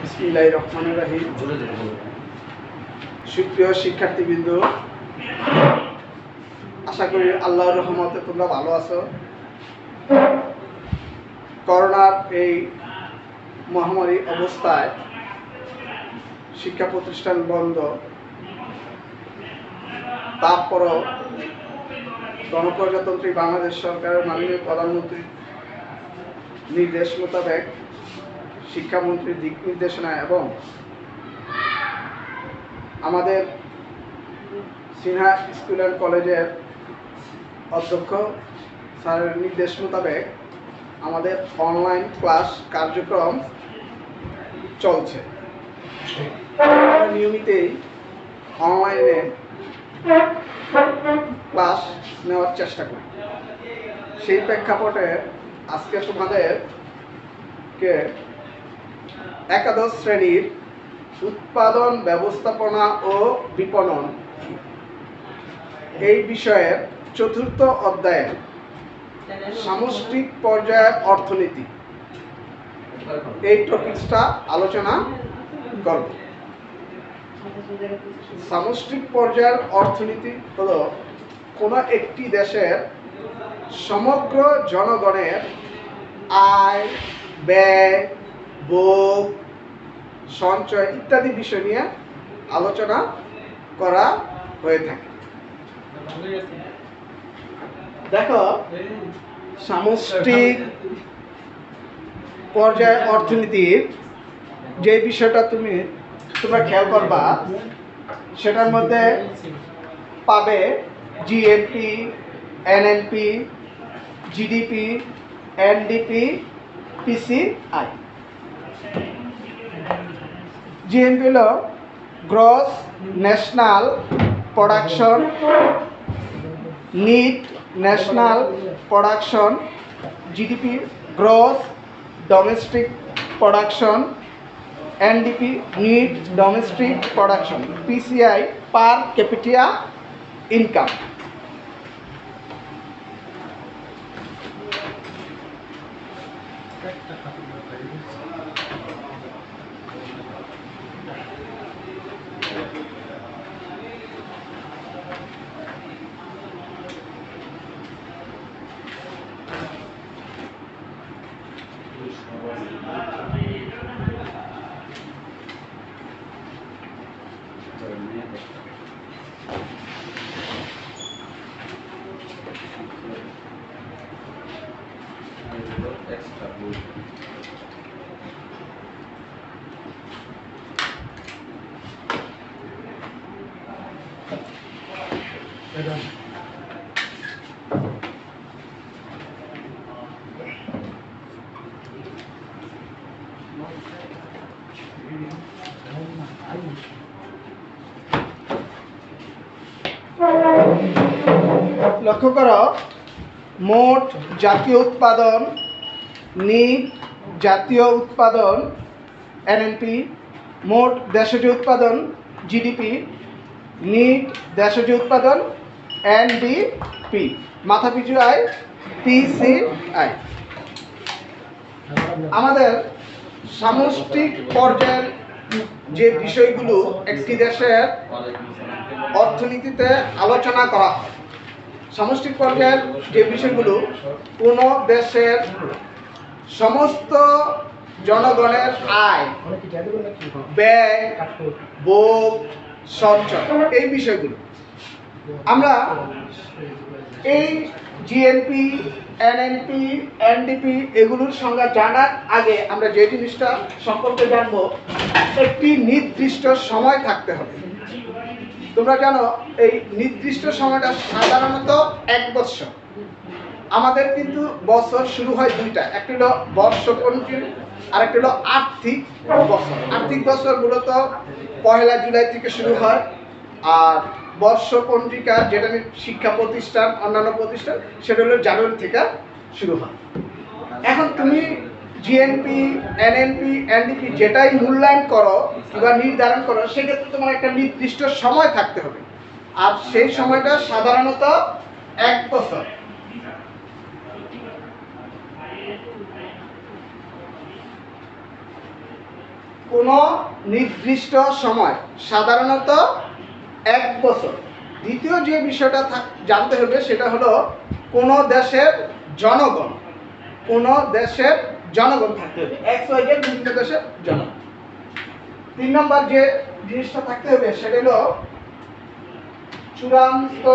বিসমিল্লাহির রহমানির রহিম। সুপ্রিয় শিক্ষার্থীবৃন্দ, আশা করি আল্লাহর রহমতে তোমরা ভালো আছো। করোনার এই মহামারী অবস্থায় শিক্ষা প্রতিষ্ঠান বন্ধ, তারপরও গণপ্রজাতন্ত্রী বাংলাদেশ সরকারের মাননীয় প্রধানমন্ত্রীর নির্দেশ মোতাবেক, শিক্ষামন্ত্রীর দিক নির্দেশনা এবং আমাদের সিনহা স্কুল অ্যান্ড কলেজের অধ্যক্ষ স্যারের নির্দেশ মোতাবেক আমাদের অনলাইন ক্লাস কার্যক্রম চলছে। আমরা নিয়মিতই অনলাইনে ক্লাস নেওয়ার চেষ্টা করি। সেই প্রেক্ষাপটে আজকে তোমাদেরকে একাদশ শ্রেণীর উৎপাদন ব্যবস্থাপনা ও বিপণন এই বিষয়ের চতুর্থ অধ্যায়ের সামষ্টিক পর্যায়ের অর্থনীতি এই টপিকসটা আলোচনা করব। সামষ্টিক পর্যায়ের অর্থনীতি হলো কোনো একটি দেশের সমগ্র জনগণের আয়, ব্যয়, ভোগ, সঞ্চয় ইত্যাদি বিষয় নিয়ে আলোচনা করা হয়ে থাকে। দেখো, সামষ্টিক পর্যায়ে অর্থনীতির যে বিষয়টা তোমরা খেয়াল করবা, সেটার মধ্যে পাবে GNP, NNP, GDP, NDP, PCI. GNP হলো gross national production, net national production, GDP gross domestic production, NDP net domestic production, PCI per capita income. লক্ষ্য করো, মোট জাতীয় উৎপাদন, নিট জাতীয় উৎপাদন এনএনপি, মোট দেশজ উৎপাদন জিডিপি, নিট দেশজ উৎপাদন এনডিপি, মাথাপিছু আয় পিসিআই। আমাদের সামষ্টিক পর্যায়ের যে বিষয়গুলো একটি দেশের অর্থনীতিতে আলোচনা করা হয়, সামষ্টিক পর্যায়ের যে বিষয়গুলো কোনো দেশের সমস্ত জনগণের আয়, ব্যয়, ভোগ, সঞ্চয় এই বিষয়গুলো আমরা এই জিএনপি, এনএনপি, এনডিপি এগুলোর সংজ্ঞা জানার আগে আমরা যে জিনিসটা সম্পর্কে জানবো, একটি নির্দিষ্ট সময় থাকতে হবে। তোমরা জানো এই নির্দিষ্ট সময়টা সাধারণত 1 বছর। আমাদের কিন্তু বছর শুরু হয় দুইটা, একটা হলো বর্ষপঞ্জি আর একটা হলো আর্থিক বছর। আর্থিক বছর মূলত 1 জুলাই থেকে শুরু হয়, আর বর্ষপঞ্জিকা যেটা শিক্ষা প্রতিষ্ঠান অন্যান্য প্রতিষ্ঠান সেটা হলো জানুয়ারি থেকে শুরু হয়। এখন তুমি জিএনপি, এনএনপি, এনডিপি যেটাই মূল্যায়ন করো কিংবা নির্ধারণ করো, সেক্ষেত্রে তোমার একটা নির্দিষ্ট সময় থাকতে হবে, আর সেই সময়টা সাধারণত 1 বছর। কোনো নির্দিষ্ট সময়, সাধারণত 1 বছর। দ্বিতীয় যে বিষয়টা জানতে হবে সেটা হলো কোনো দেশের জনগণ, কোনো দেশের জনগণ থাকতে হবে, XYZ বিভিন্ন দেশের জনগণ। 3 নম্বর যে জিনিসটা থাকতে হবে সেটা হলো চূড়ান্ত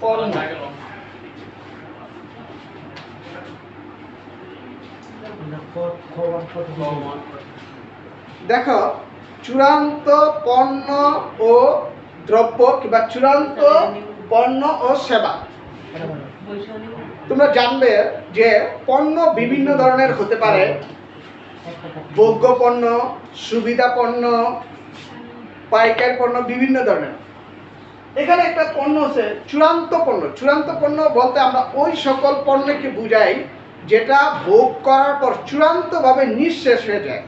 পণ্য। দেখো, চূড়ান্ত পণ্য ও দ্রব্য কিংবা চূড়ান্ত পণ্য ও সেবা, তোমরা জানবে যে পণ্য বিভিন্ন ধরনের হতে পারে। ভোগ্য পণ্য, সুবিধা পণ্য, পাইকারি পণ্য, বিভিন্ন ধরনের। এখানে একটা পণ্য আছে চূড়ান্ত পণ্য। চূড়ান্ত পণ্য বলতে আমরা ওই সকল পণ্যকে বুঝাই যেটা ভোগ করার পর চূড়ান্তভাবে নিঃশেষ হয়ে যায়,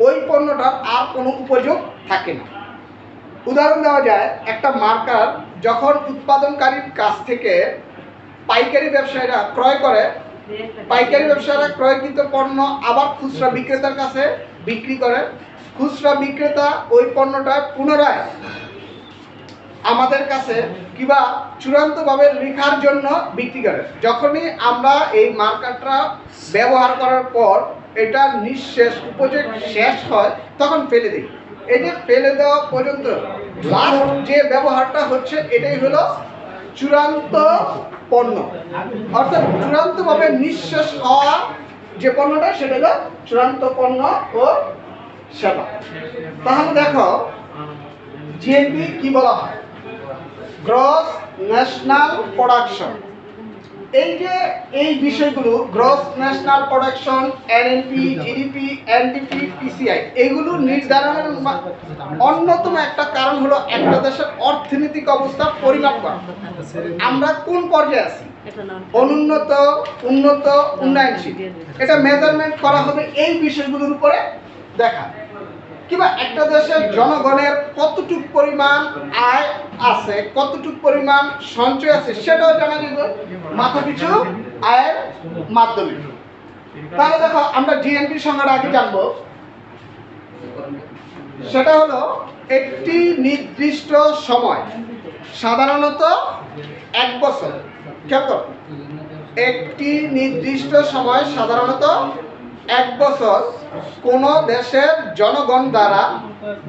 ওই পণ্যটার আর কোনো উপযোগ থাকে না। উদাহরণ দেওয়া যায়, একটা মার্কার যখন উৎপাদনকারীর কাছ থেকে পাইকারি ব্যবসায়ীরা ক্রয় করে, পাইকারি ব্যবসায়ীরা ক্রয়কৃত পণ্য আবার খুচরা বিক্রেতার কাছে বিক্রি করে, খুচরা বিক্রেতা ওই পণ্যটা পুনরায় আমাদের কাছে কিংবা চূড়ান্তভাবে লেখার জন্য বিক্রি করে। যখনই আমরা এই মার্কারটা ব্যবহার করার পর এটা নিঃশেষ, উপযোগ শেষ হয়, তখন ফেলে দিই। এই যে ফেলে দেওয়া পর্যন্ত লাস্ট যে ব্যবহারটা হচ্ছে এটাই হলো চূড়ান্ত পণ্য, অর্থাৎ চূড়ান্তভাবে নিঃশেষ হওয়া যে পণ্যটা সেটা হলো চূড়ান্ত পণ্য ও সেবা। তাহলে দেখো, জিএনপি কি বলা হয়? Gross national production. এই যে এই বিষয়গুলো, gross national production, NNP, GDP, NDP, PCI, এগুলো নির্ধারণের অন্যতম একটা কারণ হলো একটা দেশের অর্থনৈতিক অবস্থা পরিমাপ করা। আমরা কোন পর্যায়ে আছি, অনুন্নত, উন্নত, উন্নয়নশীল, এটা মেজারমেন্ট করা হবে এই বিষয়গুলোর উপরে দেখা। কিংবা একটা দেশের জনগণের কতটুক পরিমাণ আয় আছে, কতটুক পরিমাণ সঞ্চয় আছে, সেটাও জানা যাবে মাথাপিছু আয়ের মাধ্যমে। তাহলে দেখো, আমরা জিএনপির সংজ্ঞাটা আগে জানবো। সেটা হলো একটি নির্দিষ্ট সময়, সাধারণত 1 বছর। খেয়াল করো, একটি নির্দিষ্ট সময়, সাধারণত 1 বছর, কোন দেশের জনগণ দ্বারা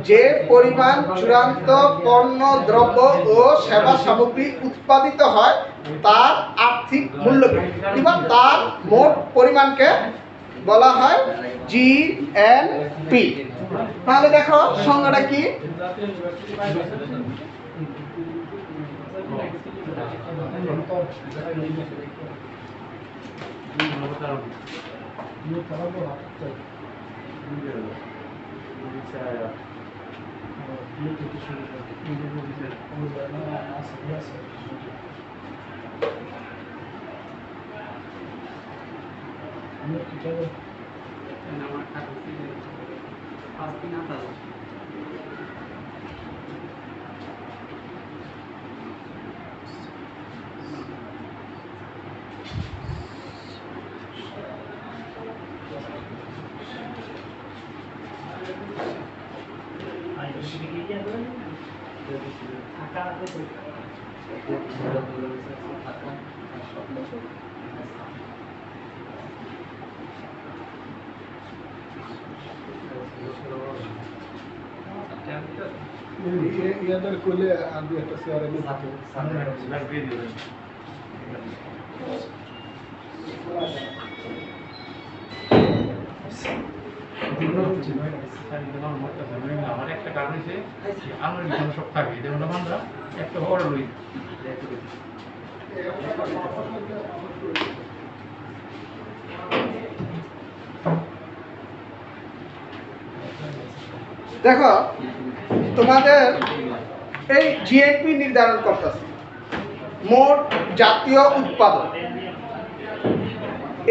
যে পরিমাণ চূড়ান্ত পণ্য, দ্রব্য ও সেবা সামগ্রী উৎপাদিত হয় তার আর্থিক মূল্যকে কিংবা তার মোট পরিমাণকে বলা হয় জিএনপি। তাহলে দেখো সংজ্ঞাটা কি? ইয়াদের কোলে আমি একটা চেয়ারে আমার একটা কারণ হচ্ছে আমার সব থাকে যেমন আমরা একটা বড় রই। দেখো, তোমাদের এই জিএনপি নির্ধারণ করতেছে মোট জাতীয় উৎপাদন।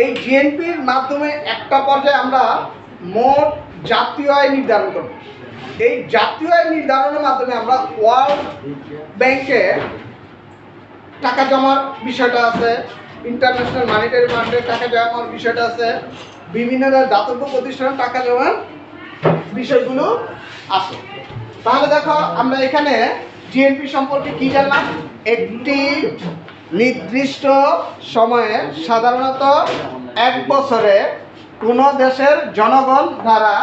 এই জিএনপির মাধ্যমে একটা পর্যায়ে আমরা মোট জাতীয় আয় নির্ধারণ করব। এই জাতীয় আয় নির্ধারণের মাধ্যমে আমরা ওয়ার্ল্ড ব্যাংকে টাকা জমার বিষয়টা আছে, ইন্টারন্যাশনাল মনিটারি ফান্ডে টাকা জমার বিষয়টা আছে, বিভিন্ন দাতব্য প্রতিষ্ঠানে টাকা জমার বিষয়গুলো আছে। তাহলে দেখো আমরা এখানে জিএনপি সম্পর্কে কি জানলাম? একটি নির্দিষ্ট সময়ে সাধারণত 1 বছরে কোনো দেশের জনগণ দ্বারা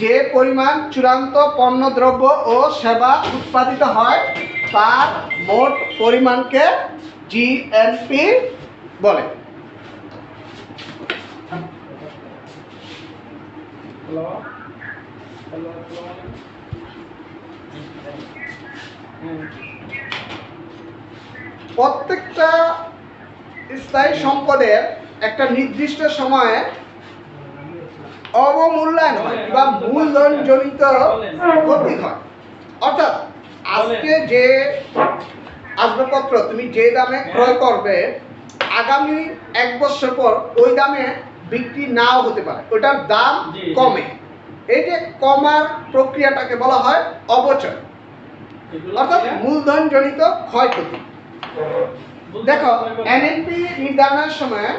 যে পরিমাণ চূড়ান্ত পণ্যদ্রব্য ও সেবা উৎপাদিত হয় তার মোট পরিমাণকে জিএনপি বলে। প্রত্যেকটা স্থায়ী সম্পদের একটা নির্দিষ্ট সময়ে অবমূল্যায়ন হয় বা মূলধন জনিত ক্ষতি হয়। অর্থাৎ আজকে যে আসবাবপত্র তুমি যে দামে ক্রয় করবে, আগামী 1 বছর পর ওই দামে বিক্রি নাও হতে পারে, ওটার দাম কমে। এই যে কমার প্রক্রিয়াটাকে বলা হয় অপচয়, অর্থাৎ মূলধন জনিত ক্ষয়ক্ষতি। দেখো এনএনপি নির্ধারণের সময়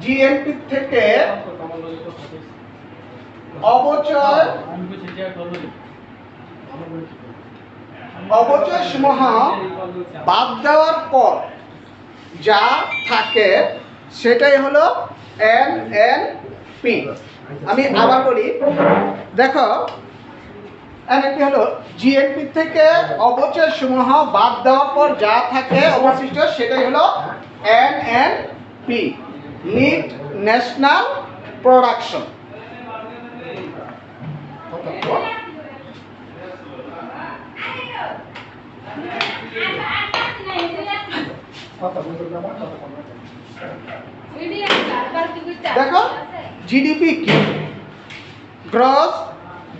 জিএনপি থেকে অপচয় সমূহ বাদ দেওয়ার পর যা থাকে সেটাই হলো এনএনপি। আমি আবার বলি, দেখো এনএনপি হলো জিএনপি থেকে অপচয় সমূহ বাদ দেওয়ার পর যা থাকে অবশিষ্ট সেটাই হলো এনএনপি, নেট ন্যাশনাল প্রোডাকশন। দেখো জিডিপি কি? Gross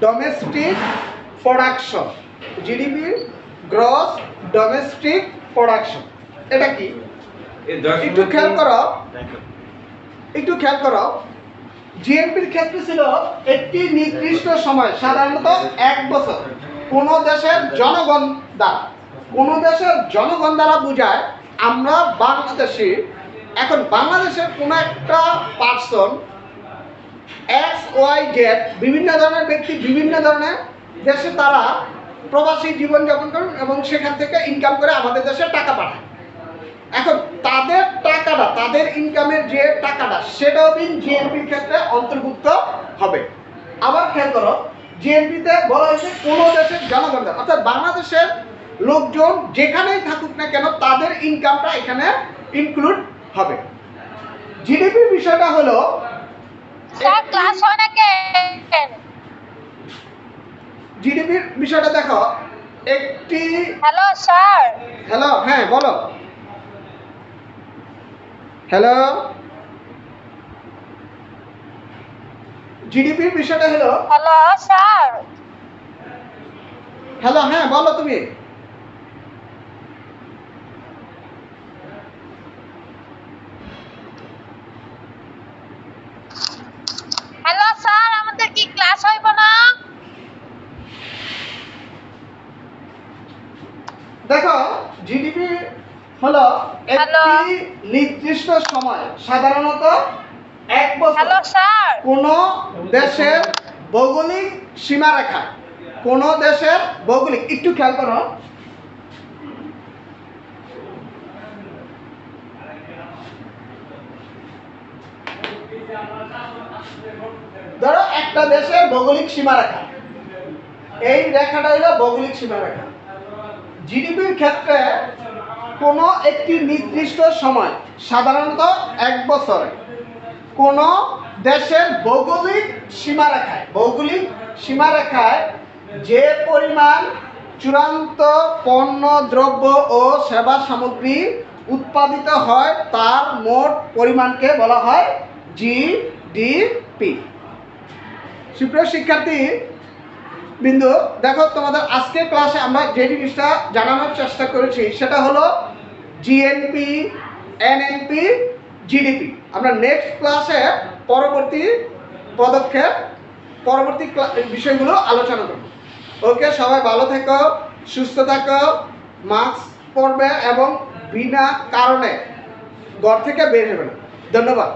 domestic production. GDP gross domestic production, এটা কি? একটু খেয়াল করো জিএনপির ক্ষেত্রে ছিল একটি নির্দিষ্ট সময়, সাধারণত 1 বছর কোন দেশের জনগণ দ্বারা। কোন দেশের জনগণ দ্বারা বোঝায় আমরা বাংলাদেশি। এখন বাংলাদেশের কোন একটা পার্সন XYZ, বিভিন্ন ধরনের ব্যক্তি বিভিন্ন ধরনের দেশে তারা প্রবাসী জীবনযাপন করেন এবং সেখান থেকে ইনকাম করে আমাদের দেশে টাকা পাঠায়। এখন তাদের টাকাটা, তাদের ইনকামের যে টাকাটা, সেটাও জিএনপির ক্ষেত্রে অন্তর্ভুক্ত হবে। আবার খেয়াল করো, জিএনপিতে বলা হয়েছে কোন দেশের জনগণ দ্বারা, অর্থাৎ বাংলাদেশের লোকজন যেখানেই থাকুক না কেন তাদের ইনকামটা এখানে ইনক্লুড হবে। জিডিপির বিষয়টা হলো, জিডিপির বিষয়টা দেখো একটি, হ্যালো স্যার। হ্যালো, হ্যাঁ বলো। হ্যালো, জিডিপির বিষয়টা হলো, হ্যালো স্যার। হ্যালো, হ্যাঁ বলো তুমি। হ্যালো স্যার, আমাদের কি ক্লাস হইব না? দেখো জিডিপি হলো একটি নির্দিষ্ট সময়, সাধারণত 1 বছর হ্যালো স্যার। কোন দেশের ভৌগোলিক সীমারেখা, কোন দেশের ভৌগোলিক, একটু খেয়াল করো, ধরো একটা দেশের ভৌগোলিক সীমারেখা, এই রেখাটা হলো ভৌগোলিক সীমারেখা। জিডিপির ক্ষেত্রে কোন একটি নির্দিষ্ট সময়, সাধারণত 1 বছরে কোন দেশের ভৌগোলিক সীমারেখায় যে পরিমাণ চূড়ান্ত পণ্য দ্রব্য ও সেবা সামগ্রী উৎপাদিত হয় তার মোট পরিমাণকে বলা হয় জিডিপি। সুপ্রিয় শিক্ষার্থী বিন্দু, দেখো তোমাদের আজকের ক্লাসে আমরা যে জিনিসটা জানানোর চেষ্টা করেছি সেটা হলো জিএনপি, এনএনপি, জিডিপি। আমরা নেক্সট ক্লাসে পরবর্তী পদক্ষেপ, পরবর্তী বিষয়গুলো আলোচনা করব। ওকে, সবাই ভালো থেকো, সুস্থ থাকো, মাস্ক পরবে এবং বিনা কারণে ঘর থেকে বের হবে না। ধন্যবাদ।